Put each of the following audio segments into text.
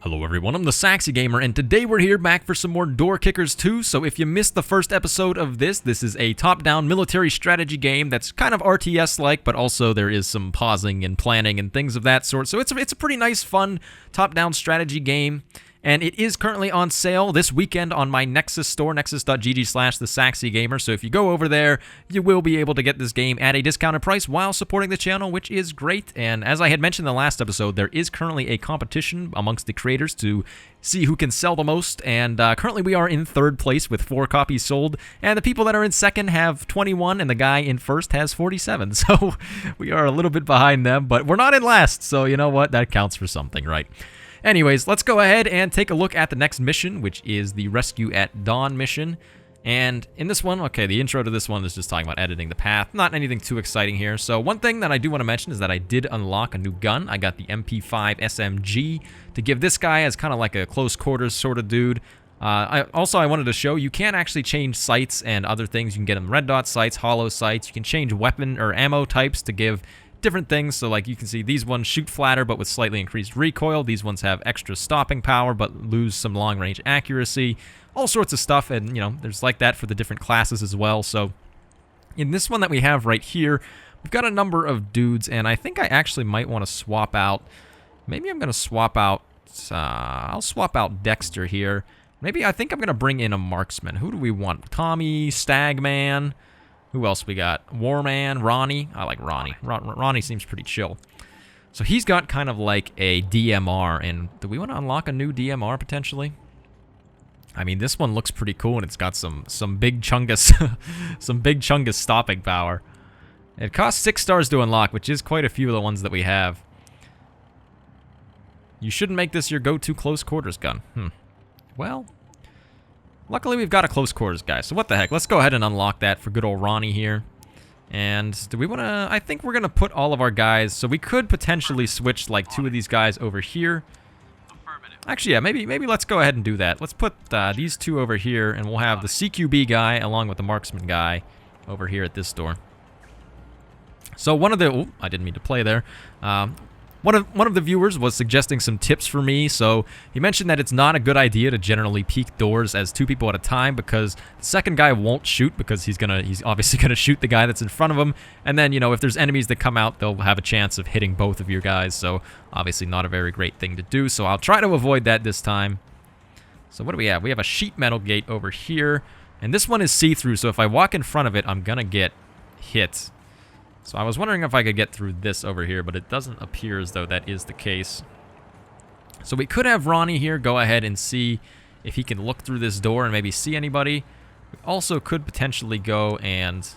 Hello everyone, I'm the Saxy Gamer, and today we're here back for some more Door Kickers 2, so if you missed the first episode of this is a top-down military strategy game that's kind of RTS-like, but also there is some pausing and planning and things of that sort, so it's a pretty nice, fun, top-down strategy game. And it is currently on sale this weekend on my Nexus store, nexus.gg/thesaxygamer. So if you go over there, you will be able to get this game at a discounted price while supporting the channel, which is great. And as I had mentioned in the last episode, there is currently a competition amongst the creators to see who can sell the most. And currently we are in third place with 4 copies sold. And the people that are in second have 21, and the guy in first has 47. So we are a little bit behind them, but we're not in last. So you know what? That counts for something, right? Anyways, let's go ahead and take a look at the next mission, which is the Rescue at Dawn mission. And in this one, okay, the intro to this one is just talking about editing the path. Not anything too exciting here. So one thing that I do want to mention is that I did unlock a new gun. I got the MP5 SMG to give this guy as kind of like a close quarters sort of dude. I wanted to show you can actually change sights and other things. You can get them red dot sights, hollow sights. You can change weapon or ammo types to give different things. So like you can see these ones shoot flatter but with slightly increased recoil. These ones have extra stopping power but lose some long range accuracy. All sorts of stuff, and you know, there's like that for the different classes as well. So in this one that we have right here, we've got a number of dudes, and I think I actually might want to swap out. Maybe I'm going to swap out, I'll swap out Dexter here. Maybe I think I'm going to bring in a marksman. Who do we want? Tommy, Stagman. Who else we got? Warman, Ronnie. I like Ronnie. Ronnie seems pretty chill. So he's got kind of like a DMR, and do we want to unlock a new DMR potentially? I mean, this one looks pretty cool, and it's got some big chungus, some big chungus stopping power. It costs 6 stars to unlock, which is quite a few of the ones that we have. You shouldn't make this your go-to close quarters gun. Well, luckily, we've got a close quarters guy, so what the heck. Let's go ahead and unlock that for good old Ronnie here. And do we want to... I think we're going to put all of our guys... So we could potentially switch, like, 2 of these guys over here. Actually, yeah, maybe let's go ahead and do that. Let's put these 2 over here, and we'll have the CQB guy along with the marksman guy over here at this door. So one of the... Oh, I didn't mean to play there. One of the viewers was suggesting some tips for me, so he mentioned that it's not a good idea to generally peek doors as 2 people at a time because the second guy won't shoot because he's obviously gonna shoot the guy that's in front of him, and then, you know, if there's enemies that come out, they'll have a chance of hitting both of your guys, so obviously not a very great thing to do, so I'll try to avoid that this time. So what do we have? We have a sheet metal gate over here, and this one is see-through, so if I walk in front of it, I'm gonna get hit. So I was wondering if I could get through this over here, but it doesn't appear as though that is the case. So we could have Ronnie here go ahead and see if he can look through this door and maybe see anybody. We also could potentially go and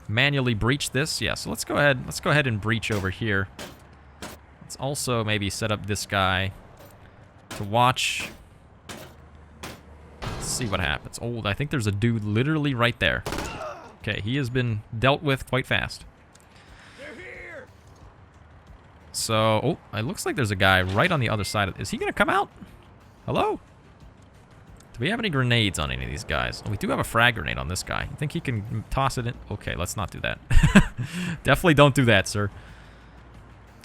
manually breach this. Yeah, so let's go ahead and breach over here. Let's also maybe set up this guy to watch. Let's see what happens. Oh, I think there's a dude literally right there. Okay, he has been dealt with quite fast. So, oh, it looks like there's a guy right on the other side of... Is he going to come out? Hello? Do we have any grenades on any of these guys? Oh, we do have a frag grenade on this guy. You think he can toss it in? Okay, let's not do that. Definitely don't do that, sir.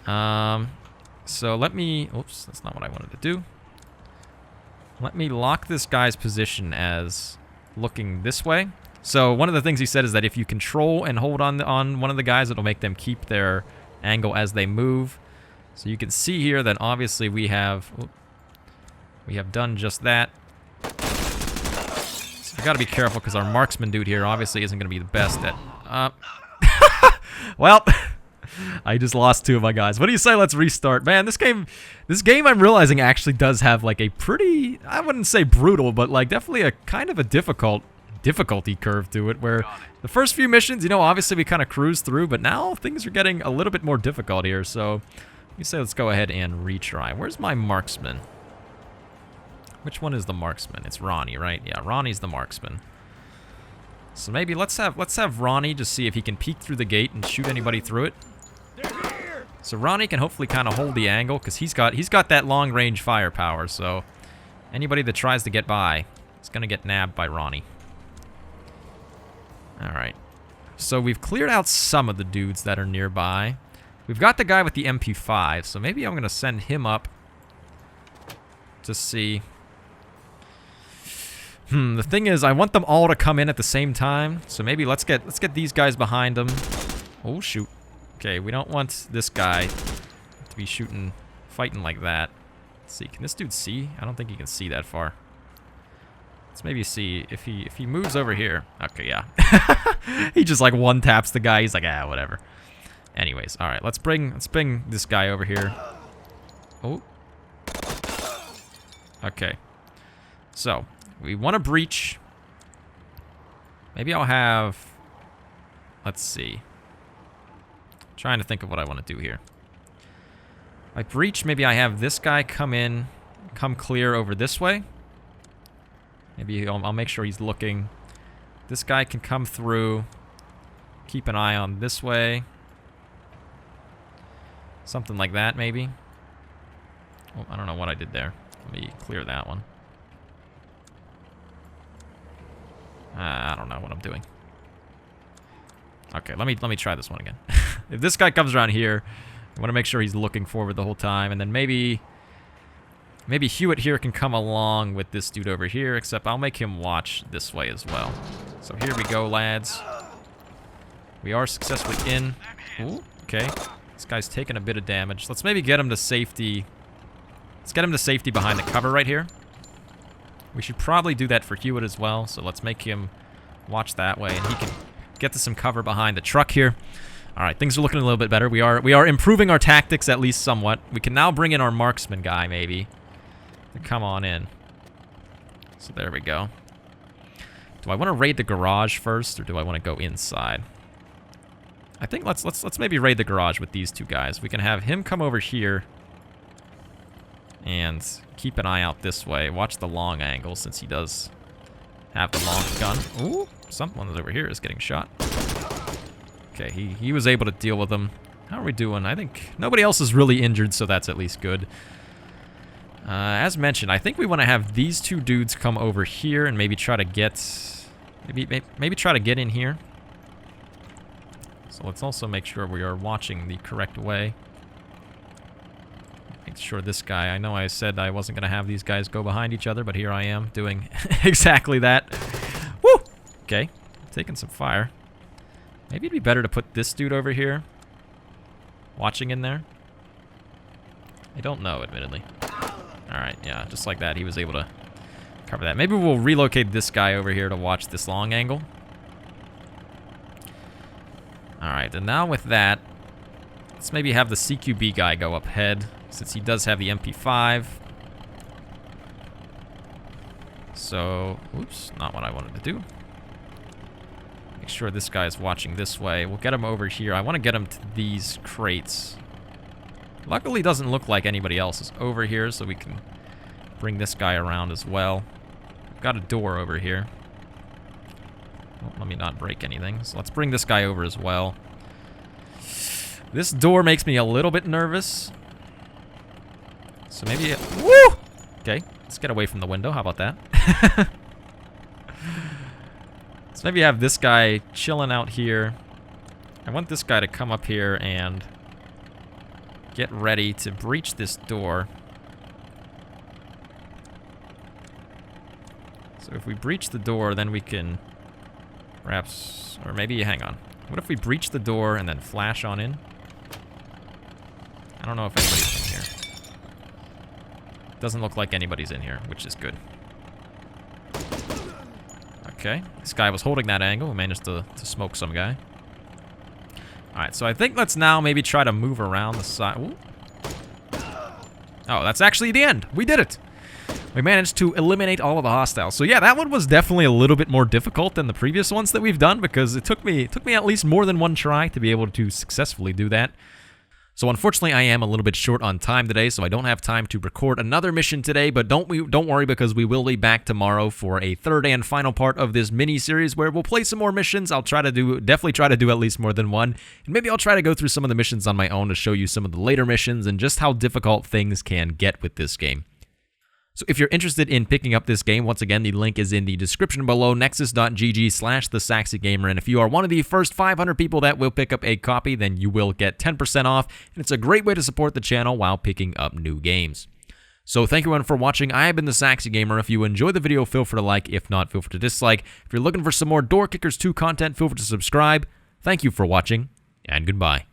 So let me... Oops, that's not what I wanted to do. Let me lock this guy's position as looking this way. So one of the things he said is that if you control and hold on one of the guys, it'll make them keep their angle as they move. So you can see here that obviously we have done just that. So we got to be careful because our marksman dude here obviously isn't going to be the best at... Well, I just lost 2 of my guys. What do you say? Let's restart. Man, this game I'm realizing actually does have like a pretty, I wouldn't say brutal, but like definitely a kind of a difficulty curve to it, where the first few missions, you know, obviously we kind of cruise through, but now things are getting a little bit more difficult here, so you say let's go ahead and retry. Where's my marksman? Which one is the marksman? It's Ronnie, right? Yeah, Ronnie's the marksman. So maybe let's have Ronnie just see if he can peek through the gate and shoot anybody through it. So Ronnie can hopefully kind of hold the angle because he's got that long range firepower, so anybody that tries to get by is gonna get nabbed by Ronnie. Alright, so we've cleared out some of the dudes that are nearby. We've got the guy with the MP5, so maybe I'm going to send him up to see. The thing is, I want them all to come in at the same time. So maybe let's get these guys behind them. Oh shoot. Okay, we don't want this guy to be fighting like that. Let's see, can this dude see? I don't think he can see that far. Let's maybe see if he moves over here. Okay, yeah. He just like one taps the guy. He's like, ah, whatever. Anyways, all right, let's bring this guy over here. Oh. Okay. So, we want to breach. Maybe I'll have... Let's see. I'm trying to think of what I want to do here. I breach, maybe I have this guy come in, come clear over this way. Maybe I'll make sure he's looking. This guy can come through. Keep an eye on this way. Something like that, maybe. Oh, I don't know what I did there. Let me clear that one. I don't know what I'm doing. Okay, let me try this one again. If this guy comes around here, I want to make sure he's looking forward the whole time, and then maybe Hewitt here can come along with this dude over here, except I'll make him watch this way as well. So here we go, lads. We are successfully in. Ooh, okay. This guy's taking a bit of damage. Let's maybe get him to safety. Let's get him to safety behind the cover right here. We should probably do that for Hewitt as well, so let's make him watch that way, and he can get to some cover behind the truck here. All right, things are looking a little bit better. We are improving our tactics at least somewhat. We can now bring in our marksman guy, maybe, to come on in. So there we go. Do I want to raid the garage first, or do I want to go inside? I think let's maybe raid the garage with these two guys. We can have him come over here and keep an eye out this way. Watch the long angle since he does have the long gun. Ooh, someone over here is getting shot. Okay, he was able to deal with them. How are we doing? I think nobody else is really injured, so that's at least good. As mentioned, I think we want to have these two dudes come over here and maybe try to get maybe try to get in here. So let's also make sure we are watching the correct way. Make sure this guy, I know I said I wasn't going to have these guys go behind each other, but here I am doing exactly that. Woo! Okay, taking some fire. Maybe it'd be better to put this dude over here, watching in there. I don't know, admittedly. Alright, yeah, just like that, he was able to cover that. Maybe we'll relocate this guy over here to watch this long angle. Alright, and now with that, let's maybe have the CQB guy go up ahead, since he does have the MP5. So, oops, not what I wanted to do. Make sure this guy is watching this way. We'll get him over here. I want to get him to these crates. Luckily, doesn't look like anybody else is over here, so we can bring this guy around as well. We've got a door over here. Oh, let me not break anything. So let's bring this guy over as well. This door makes me a little bit nervous. So maybe... Woo! Okay, let's get away from the window. How about that? So maybe have this guy chilling out here. I want this guy to come up here and get ready to breach this door. So if we breach the door, then we can perhaps... Or maybe, hang on. What if we breach the door and then flash on in? I don't know if anybody's in here. Doesn't look like anybody's in here, which is good. Okay, this guy was holding that angle. We managed to smoke some guy. Alright, so I think let's now maybe try to move around the side. Ooh. Oh, that's actually the end. We did it. We managed to eliminate all of the hostiles. So yeah, that one was definitely a little bit more difficult than the previous ones that we've done, because it took me at least more than one try to be able to successfully do that. So unfortunately, I am a little bit short on time today, so I don't have time to record another mission today, but don't worry, because we will be back tomorrow for a third and final part of this mini-series where we'll play some more missions. I'll definitely try to do at least more than one, and maybe I'll try to go through some of the missions on my own to show you some of the later missions and just how difficult things can get with this game. So if you're interested in picking up this game, once again, the link is in the description below, nexus.gg/thesaxygamer, and if you are one of the first 500 people that will pick up a copy, then you will get 10% off, and it's a great way to support the channel while picking up new games. So thank you everyone for watching. I have been the Saxy Gamer. If you enjoyed the video, feel free to like. If not, feel free to dislike. If you're looking for some more Door Kickers 2 content, feel free to subscribe. Thank you for watching, and goodbye.